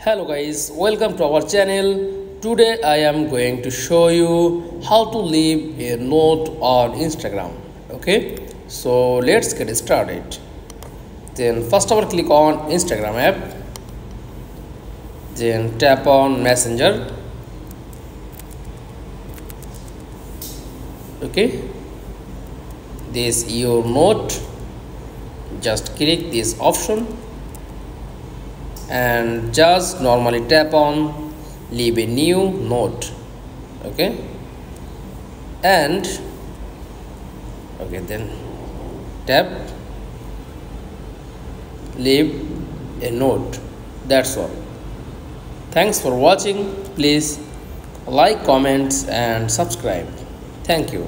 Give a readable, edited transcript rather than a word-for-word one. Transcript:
Hello guys, welcome to our channel. Today I am going to show you how to leave a note on Instagram. Okay, so let's get started. Then first of all click on Instagram app. Then tap on Messenger. Okay, this your note. Just click this option and just normally tap on leave a new note. Okay, and then tap leave a note. That's all. Thanks for watching. Please like, comments and subscribe. Thank you.